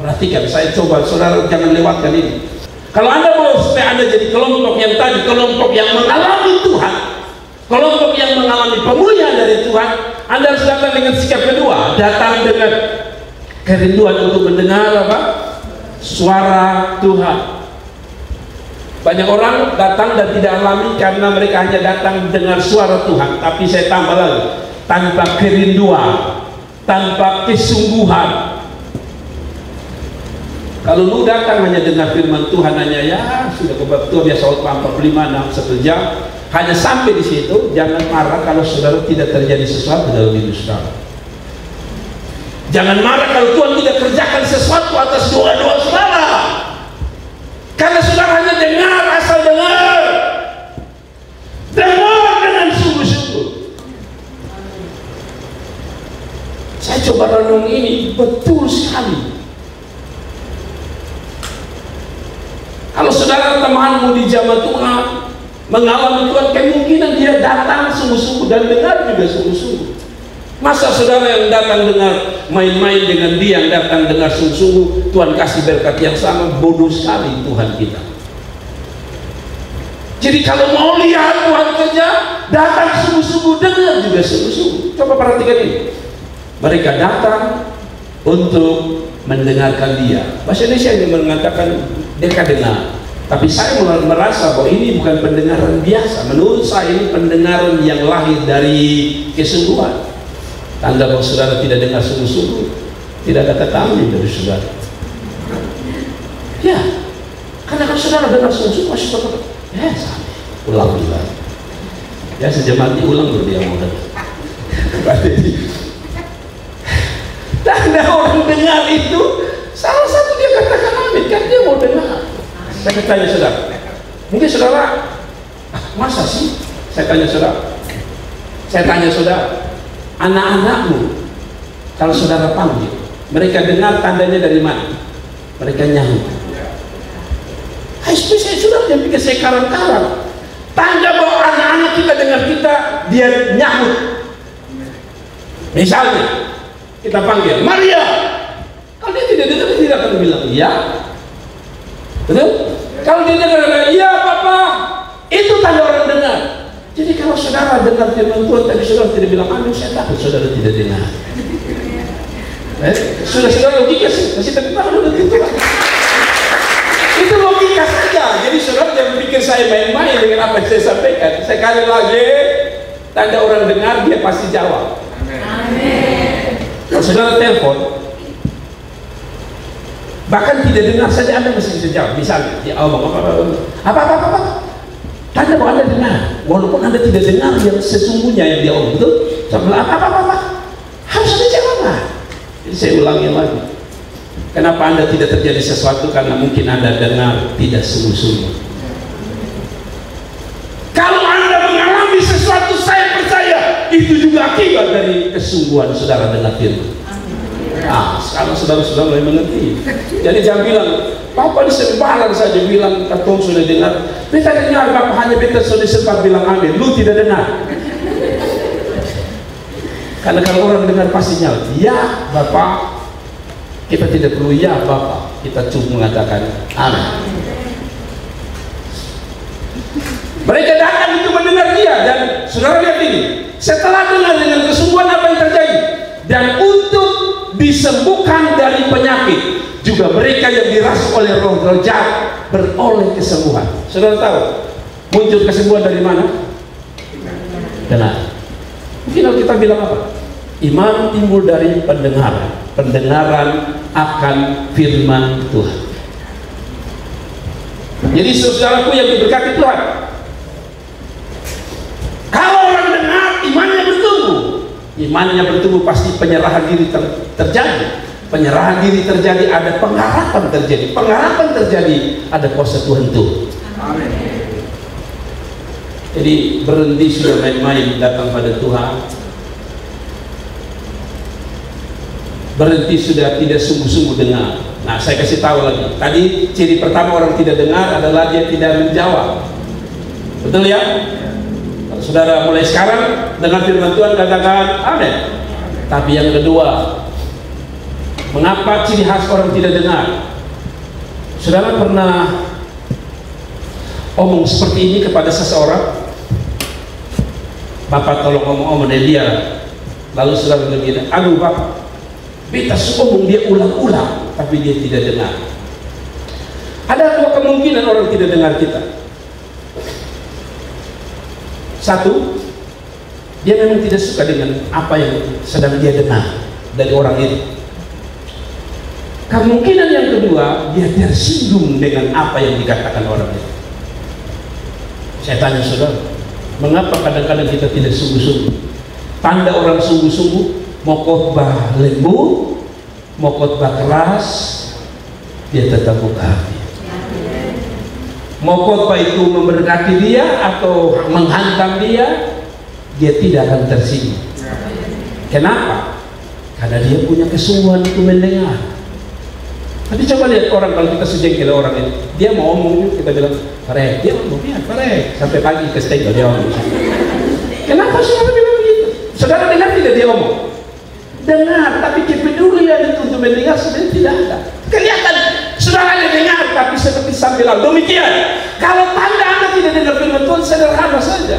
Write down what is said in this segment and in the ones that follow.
Perhatikan, saya coba saudara jangan lewatkan ini. Kalau Anda mau supaya Anda jadi kelompok yang tadi, kelompok yang mengalami Tuhan, kelompok yang mengalami pemulihan dari Tuhan, Anda harus datang dengan sikap kedua, datang dengan kerinduan untuk mendengar apa? Suara Tuhan. Banyak orang datang dan tidak alami karena mereka hanya datang dengar suara Tuhan. Tapi saya tambah lagi, tanpa kerinduan, tanpa kesungguhan. Kalau lu datang hanya dengar firman Tuhan, hanya ya sudah kebetulan biasa khotbah 45 1 jam, hanya sampai di situ, jangan marah kalau saudara tidak terjadi sesuatu dalam hidup saudara. Jangan marah kalau Tuhan tidak kerjakan sesuatu atas doa-doa saudara. Karena saudara hanya dengar, asal dengar. Dengar dengan sungguh-sungguh. Saya coba renung ini, betul sekali. Kalau saudara temanmu di zaman Tuhan mengalami Tuhan, kemungkinan dia datang sungguh-sungguh dan dengar juga sungguh-sungguh. Masa saudara yang datang dengar main-main dengan dia, yang datang dengar sungguh-sungguh Tuhan kasih berkat yang sama? Bodoh sekali Tuhan kita. Jadi kalau mau lihat Tuhan kerja, datang sungguh-sungguh, dengar juga sungguh-sungguh. Coba perhatikan ini. Mereka datang untuk mendengarkan dia. Bahasa Indonesia yang mengatakan mereka dengar. Tapi saya merasa bahwa ini bukan pendengaran biasa. Menurut saya ini pendengaran yang lahir dari kesungguhan. Tanda bahwa saudara tidak dengar sungguh-sungguh, tidak ada kata amin dari saudara. Ya, karena kalau saudara dengar sungguh-sungguh, masih saudara, ya sampai ulang juga. Ya sejam mati ulang baru dia mau dengar. Tanda orang dengar itu, salah satu dia katakan amin, kan dia mau dengar. Saya tanya saudara, mungkin saudara, masa sih? Saya tanya saudara, anak-anakmu kalau saudara panggil, mereka dengar tandanya dari mana? Mereka nyaut. Saya sudah yang pikir saya karang-karang. Tanda bahwa anak-anak kita dengar kita, dia nyaut. Misalnya kita panggil Maria, kalau dia tidak dengar, dia tidak akan bilang iya. Betul? Kalau dia dengar iya Papa, itu tanda orang dengar. Jadi kalau saudara dengar firman Tuhan tapi saudara tidak bilang amin, saya takut saudara tidak dengar. Saudara logika sih, masih terkenal udah gitu kan. Itu logika saja. Jadi saudara jangan pikir saya main-main dengan apa yang saya sampaikan. Sekali lagi, tanda orang dengar dia pasti jawab. Amin. Kalau saudara telepon, bahkan tidak dengar saja Anda masih bisa jawab. Misalnya, dia ngomong apa? Tanda bahwa Anda dengar, walaupun Anda tidak dengar yang sesungguhnya yang dia omong, betul? Sama apa? Harus ada jawaban. Jadi saya ulangi lagi. Kenapa Anda tidak terjadi sesuatu? Karena mungkin Anda dengar tidak sungguh-sungguh. Kalau Anda mengalami sesuatu, saya percaya itu juga akibat dari kesungguhan saudara dengar firman. Nah, sekarang saudara-saudara mulai mengerti. Jadi jangan bilang, Papa di sebaran saja bilang, katong sudah dengar. Beta dengar, Bapak hanya beta sudah sempat bilang amin. Lu tidak dengar. Karena kalau orang dengar pasti nyaut. Ya Bapak, kita tidak perlu ya Bapak, kita cuma mengatakan amin. Mereka datang untuk mendengar dia. Dan saudara lihat ini, setelah dengar dengan kesungguhan apa yang terjadi, dan untuk disembuhkan dari penyakit, juga mereka yang dirasuki oleh roh-roh jahat beroleh kesembuhan. Saudara tahu muncul kesembuhan dari mana? Dengar. Mungkin kalau kita bilang apa? Iman timbul dari pendengaran akan firman Tuhan. Jadi saudaraku yang diberkati Tuhan, kalau orang dengar, imannya bertumbuh, pasti penyerahan diri terjadi. Penyerahan diri terjadi, ada pengharapan terjadi. Pengharapan terjadi, ada kuasa Tuhan tuh. Amin. Jadi berhenti sudah main-main datang pada Tuhan. Berhenti sudah tidak sungguh-sungguh dengar. Nah, saya kasih tahu lagi. Tadi ciri pertama orang tidak dengar adalah dia tidak menjawab. Betul ya? Kalau saudara mulai sekarang dengar firman Tuhan, katakan amin. Tapi yang kedua, Mengapa ciri khas orang tidak dengar? Saudara pernah omong seperti ini kepada seseorang? Bapak tolong omong-omong dia. Lalu saudara bilang, aduh Bapak, beta omong dia ulang-ulang, tapi dia tidak dengar. Ada dua kemungkinan orang tidak dengar kita. Satu, dia memang tidak suka dengan apa yang sedang dia dengar dari orang itu. Kemungkinan yang kedua, dia tersinggung dengan apa yang dikatakan orang itu. Saya tanya saudara, mengapa kadang-kadang kita tidak sungguh-sungguh? Tanda orang sungguh-sungguh, mau khotbah lembut, mau khotbah keras, dia tetap buka hati. Mau khotbah itu memberkati dia atau menghantam dia, dia tidak akan tersinggung. Kenapa? Karena dia punya kesungguhan untuk mendengar. Nanti coba lihat orang, kalau kita sejengkel orang ini, dia mau omong, kita bilang parek, dia mau biar parek sampai pagi ke stengel dia omong. Kenapa saudara bilang begitu? Saudara dengar tidak dia omong? Dengar, tapi kepedulian itu untuk mendengar sebenarnya tidak ada. Kelihatan saudara dengar, tapi seperti sambil lalu. Demikian, kalau tanda Anda tidak dengar firman Tuhan, sederhana saja.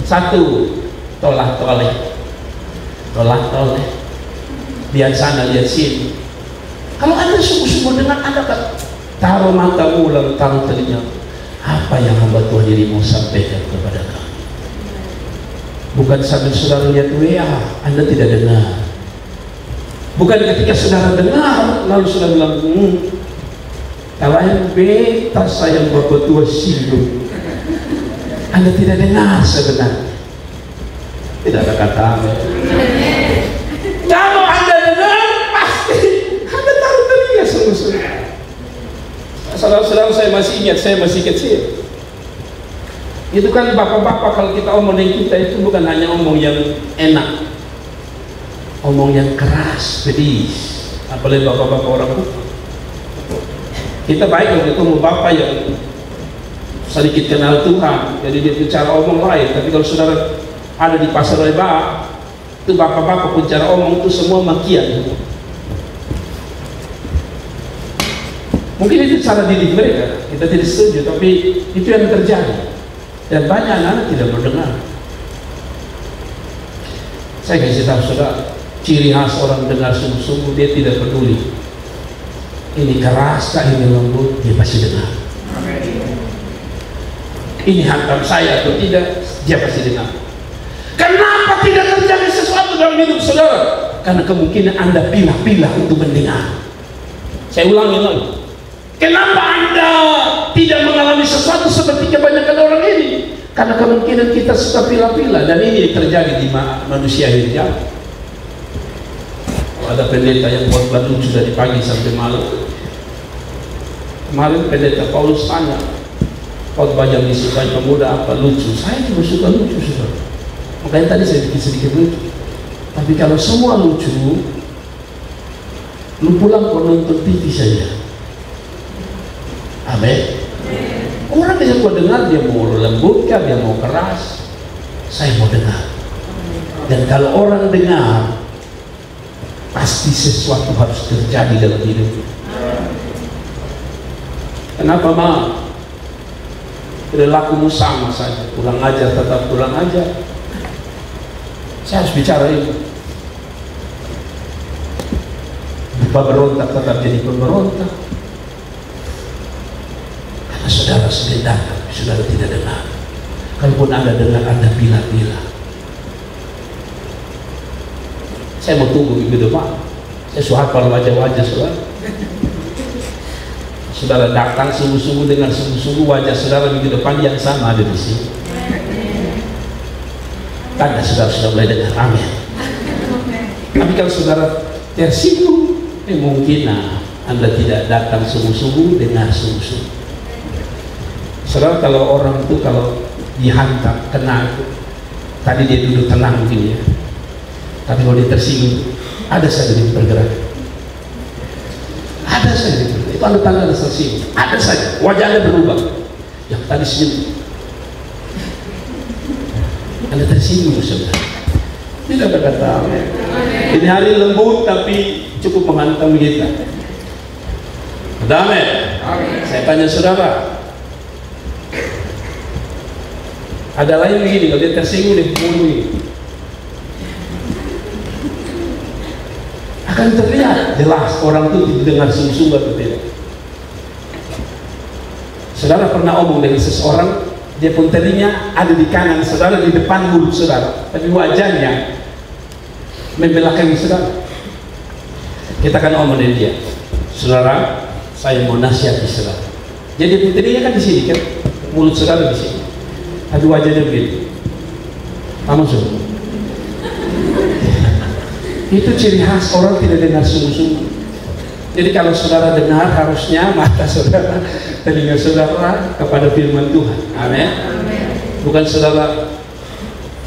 Satu, tolak-toleh, lihat sana, lihat sini. Kalau Anda sungguh-sungguh dengar, Anda kan taruh matamu lalu taruh telinga. Apa yang hamba Tuhan ini mau sampaikan kepada kamu? Bukan sambil saudara lihat WA, Anda tidak dengar. Bukan ketika saudara dengar, lalu saudara bilang, kalau yang beta sayang Bapak tua singgung. Anda tidak dengar sebenarnya. Tidak ada kata amin. Kalau Anda dengar, pasti Anda taruh telinga sungguh-sungguh. Saudara-saudara, saya masih ingat, saya masih kecil. Itu kan bapak-bapak kalau kita omong dengan kita itu bukan hanya omong yang enak, omong yang keras, pedis. Apalagi bapak-bapak orang tua. Kita baik kalau ketemu bapak yang sedikit kenal Tuhan, jadi dia bicara omong lain. Tapi kalau saudara ada di pasar lebar, itu bapak-bapak pun cara omong itu semua makian. Mungkin itu cara didik mereka, kita tidak setuju, tapi itu yang terjadi. Dan banyak anak-anak tidak mendengar. Saya kasih tahu saudara, ciri khas orang dengar sungguh-sungguh, dia tidak peduli ini keras kah, ini lembut, dia pasti dengar. Ini hantam saya atau tidak, dia pasti dengar. Kenapa tidak terjadi sesuatu dalam hidup saudara? Karena kemungkinan Anda pilah-pilah untuk mendengar. Saya ulangi lagi. Kenapa Anda tidak mengalami sesuatu seperti kebanyakan orang ini? Karena kemungkinan kita suka pilah-pilah, dan ini terjadi di manusia hidupnya. Ada pendeta yang buat lucu dari pagi sampai malam. Kemarin pendeta Paulus tanya, khotbah yang disukai pemuda apa? Lucu. Saya juga suka lucu, saudara. Makanya tadi saya bikin sedikit lucu. Tapi kalau semua lucu, lu pulang kau nonton TV saja. Amin. Orang yang mau dengar, dia mau lembutkan, dia mau keras, saya mau dengar. Dan kalau orang dengar, pasti sesuatu harus terjadi dalam hidupnya. Kenapa perilakumu sama saja, pulang aja, tetap pulang aja. Saya harus bicara itu. Pemberontak tetap jadi pemberontak. Karena saudara sudah datang, saudara tidak dengar. Kalaupun Anda dengar, Anda pilah-pilah. Saya mau tunggu minggu depan. Saya sudah hafal wajah-wajah saudara. Saudara datang sungguh-sungguh dengan sungguh-sungguh, wajah saudara minggu depan yang sama ada di sini. Tanda saudara sudah mulai dengar. Amin. Tapi kalau saudara tersinggung, mungkin Anda tidak datang sungguh-sungguh, dengar sungguh-sungguh. Saudara, kalau orang itu kalau dihantam, kena, tadi dia duduk tenang mungkin ya, tapi kalau dia tersinggung, ada saja dia bergerak. Ada saja dia bergerak. Itu tanda ada tersinggung. Ada saja, wajahnya berubah. Yang tadi senyum, Anda tersinggung sebenarnya. Tidak berkata amin. Ini hari lembut tapi cukup menghantam kita. Amin. Saya tanya saudara, ada lain begini, kalau dia tersinggung dia mului, akan terlihat jelas orang itu dengar sungguh-sungguh atau tidak. Saudara pernah omong dengan seseorang, dia pun telinga ada di kanan saudara, di depan mulut saudara, tapi wajahnya membelakangi saudara. Kita akan omong dengan dia, saudara, saya mau nasihati saudara. Jadi telinga kan di sini kan, mulut saudara di sini, tapi wajahnya begitu. Kamu suruh. Itu ciri khas orang tidak dengar sungguh-sungguh. Jadi kalau saudara dengar, harusnya mata saudara, telinga saudara kepada firman Tuhan. Amin. Bukan saudara,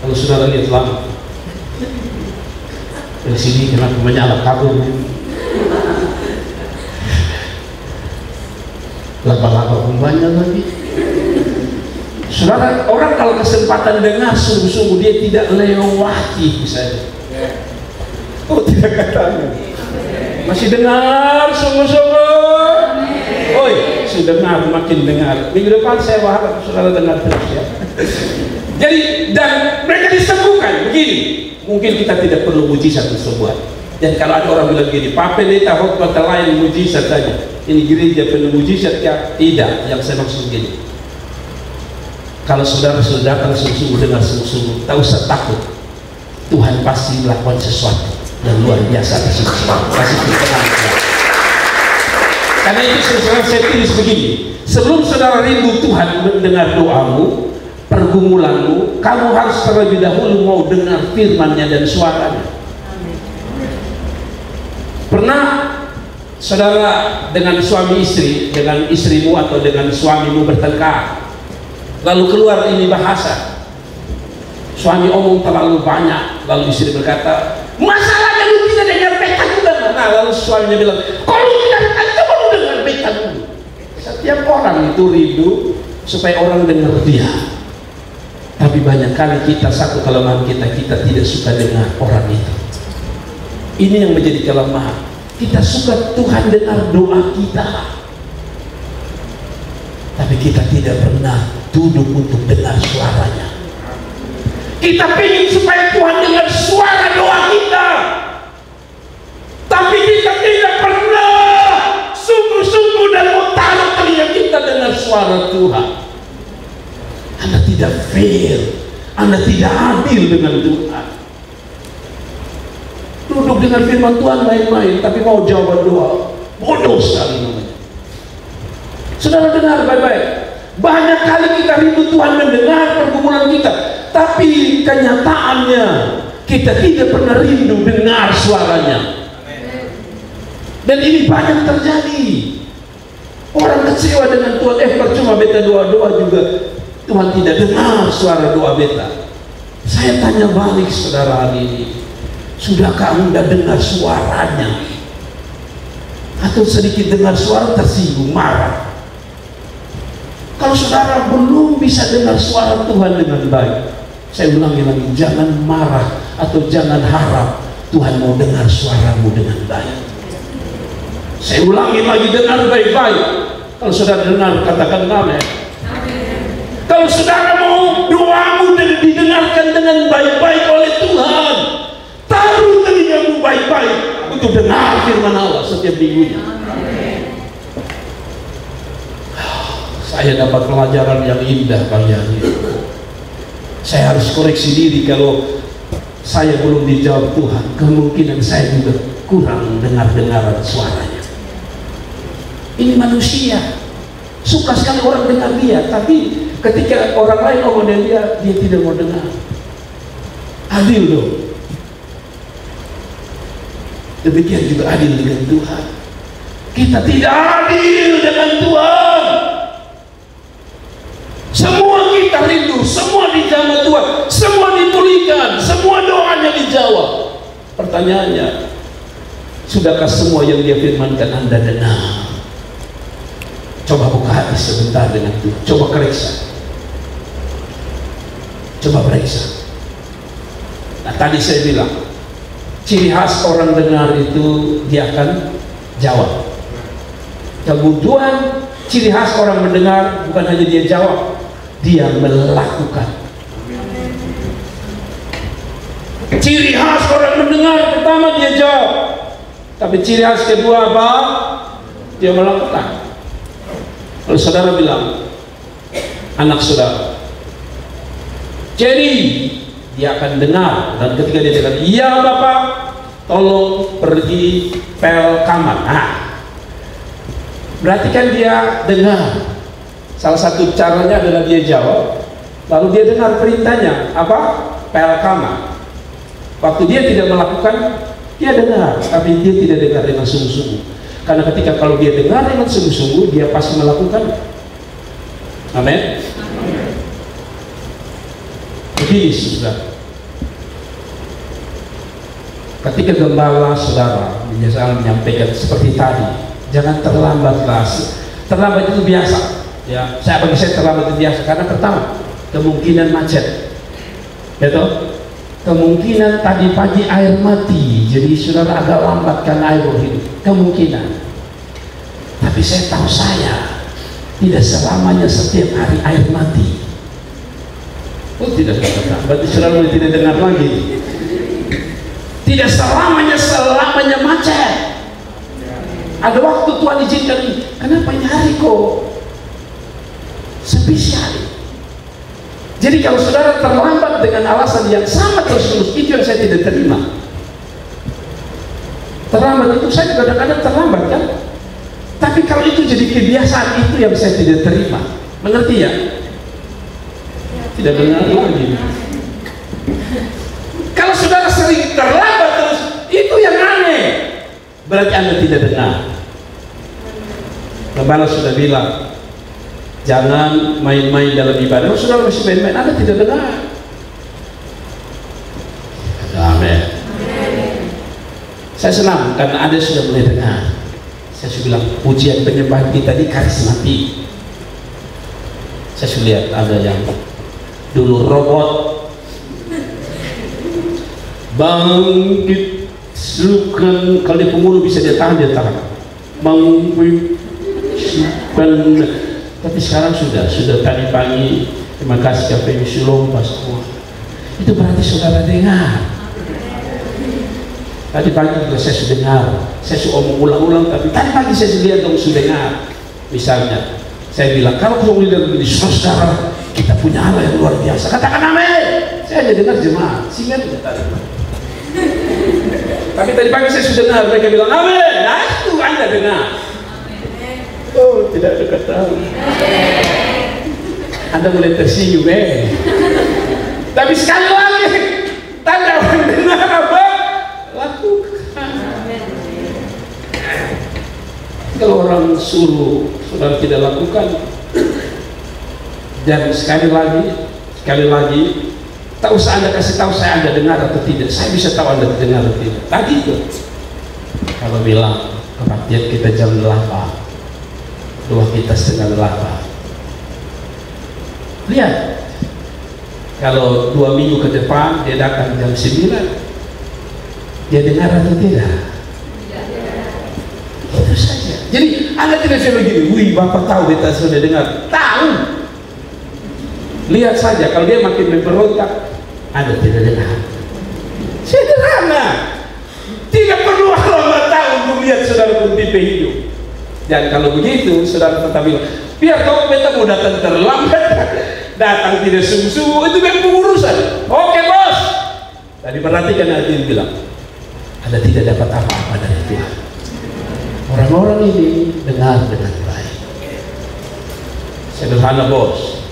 kalau saudara lihat lama dari sini kenapa menyala kabur, laba-laba pun banyak lagi. Saudara, orang kalau kesempatan dengar sungguh-sungguh, dia tidak lewati misalnya. Oh, tidak katanya masih dengar sungguh-sungguh. Oi, sudah dengar, makin dengar. Minggu depan saya harap saudara dengar terus ya. Jadi, dan mereka disembuhkan begini. Mungkin kita tidak perlu mujizat tersebut. Dan kalau ada orang bilang begini, Pak Pendeta khotbah lain mujizat saja, ini gereja penuh mujizat ya? Tidak. Yang saya maksud begini, kalau saudara sudah datang sungguh-sungguh, dengar sungguh-sungguh, tak usah takut, Tuhan pasti melakukan sesuatu yang luar biasa kasih pertengahan. Karena itu saudara, saya tulis begini, sebelum saudara rindu Tuhan mendengar doamu, pergumulanmu, kamu harus terlebih dahulu mau dengar firman-Nya dan suaranya. Pernah saudara dengan suami istri, dengan istrimu atau dengan suamimu bertengkar, lalu keluar ini bahasa, suami omong terlalu banyak, lalu istri berkata, masalahnya lu tidak dengar beta juga. Nah, lalu suaminya bilang, kalau lu tidak dengar, coba lu dengar beta dulu. Setiap orang itu rindu supaya orang dengar dia, tapi banyak kali kita, satu kelemahan kita tidak suka dengar orang itu. Ini yang menjadi kelemahan. Kita suka Tuhan dengar doa kita, tapi kita tidak pernah duduk untuk dengar suaranya. Kita ingin supaya Tuhan dengar suara doa kita, tapi kita tidak pernah sungguh-sungguh dan mau taruh telinga kita dengar suara Tuhan. Anda tidak fair, Anda tidak adil dengan Tuhan. Duduk dengan firman Tuhan main-main, tapi mau jawab doa, bodoh sekali namanya. Saudara dengar baik-baik, banyak kali kita rindu Tuhan mendengar pergumulan kita, tapi kenyataannya kita tidak pernah rindu dengar suaranya. Dan ini banyak terjadi. Orang kecewa dengan Tuhan, percuma beta doa-doa juga, Tuhan tidak dengar suara doa beta. Saya tanya balik saudara hari ini, sudahkah Anda dengar suaranya? Atau sedikit dengar suara tersinggung, marah? Kalau saudara belum bisa dengar suara Tuhan dengan baik, saya ulangi lagi, jangan marah atau jangan harap Tuhan mau dengar suaramu dengan baik. Saya ulangi lagi, dengar baik-baik. Kalau saudara dengar, katakan amin. Kalau saudara mau doamu didengarkan dengan baik-baik oleh Tuhan, taruh telingamu baik-baik untuk dengar firman Allah setiap minggunya. Saya dapat pelajaran yang indah kali ini. Saya harus koreksi diri kalau saya belum dijawab Tuhan. Kemungkinan saya juga kurang dengar-dengaran suaranya. Ini manusia, suka sekali orang dengar dia, tapi ketika orang lain ngomong dengan dia tidak mau dengar. Adil loh. Demikian juga adil dengan Tuhan. Kita tidak adil dengan Tuhan. Semua kita rindu, semua dijamah Tuhan, semua dipulihkan, semua doanya dijawab. Pertanyaannya, sudahkah semua yang dia firmankan Anda dengar? Coba buka hati sebentar dengan Tuhan, coba periksa. Coba periksa. Nah, tadi saya bilang, ciri khas orang dengar itu dia akan jawab. Kebutuhan ciri khas orang mendengar bukan hanya dia jawab, dia melakukan. Ciri khas orang mendengar pertama dia jawab, tapi ciri khas kedua apa? Dia melakukan. Kalau saudara bilang anak saudara, jadi dia akan dengar, dan ketika dia dengar, iya Bapak, tolong pergi pel kamar. Nah, berarti kan dia dengar. Salah satu caranya adalah dia jawab, lalu dia dengar perintahnya apa? Pel kamar. Waktu dia tidak melakukan, dia dengar, tapi dia tidak dengar dengan sungguh-sungguh. Karena ketika kalau dia dengar dengan sungguh-sungguh, dia pasti melakukan. Amin. Begini saudara, ketika gembala saudara biasa menyampaikan seperti tadi, jangan terlambatlah. Terlambat itu biasa. Ya, bagi saya terlambat itu biasa karena pertama kemungkinan macet, ya toh? Kemungkinan tadi pagi air mati, jadi saudara agak lambat karena air hidup. Kemungkinan. Tapi saya tahu tidak selamanya setiap hari air mati. Oh tidak, berarti saudara tidak dengar lagi. Tidak selamanya macet. Ada waktu Tuhan izinkan. Kenapa ini hari kok spesial? Jadi kalau saudara terlambat dengan alasan yang sama terus-menerus, itu yang saya tidak terima. Terlambat itu saya kadang-kadang terlambat kan. Tapi kalau itu jadi kebiasaan, itu yang saya tidak terima. Mengerti ya? Tidak benar lagi. Kalau saudara sering terlambat terus, itu yang aneh. Berarti Anda tidak dengar. Gembala sudah bilang, jangan main-main dalam ibadah. Kalau saudara masih main-main, Anda tidak dengar. Amin. Saya senang karena Anda sudah mulai dengar. Saya sudah bilang, pujian penyembahan kita di karismatik. Saya sudah lihat ada yang dulu robot bangkit sukan, kalau dia pemuluh bisa dia tahan bangkit sukan. Tapi sekarang sudah tadi pagi, terima kasih KPU Sulom pas semua. Itu berarti saudara dengar. Tadi pagi juga saya sudah dengar, saya sudah omong ulang-ulang, tapi tadi pagi saya sudah lihat dong sudah dengar. Misalnya saya bilang, kalau kamu lihat begini, saudara, kita punya Allah yang luar biasa. Katakan amin. Saya hanya dengar jemaat, sehingga tidak tahu. Tapi tadi pagi saya sudah dengar, mereka bilang amin. Nah itu Anda dengar. Oh, tidak ada tahu. Anda mulai tersinggung, Tapi sekali lagi, tanda orang dengar apa? Lakukan. Kalau orang suruh, saudara tidak lakukan. Dan sekali lagi, tak usah Anda kasih tahu saya Anda dengar atau tidak. Saya bisa tahu Anda dengar atau tidak. Tadi itu, kalau bilang kebaktian kita jam 8, doa kita setengah 8. Lihat, kalau 2 minggu ke depan dia datang jam 9, dia dengar atau tidak? Itu saja. Jadi Anda tidak bisa begini, wih Bapak tahu kita sudah dengar. Tahu. Lihat saja, kalau dia makin memberontak, Anda tidak dengar. Sederhana. Tidak perlu lama tahun untuk lihat saudara pun tipe hidup. Dan kalau begitu, saudara tetap bilang, biar kau kita mau datang terlambat, datang tidak sungguh-sungguh, itu kan pengurusan. Oke bos. Tadi perhatikan hati bilang, Anda tidak dapat apa-apa dari Tuhan. Orang-orang ini dengar dengan baik. Sederhana bos.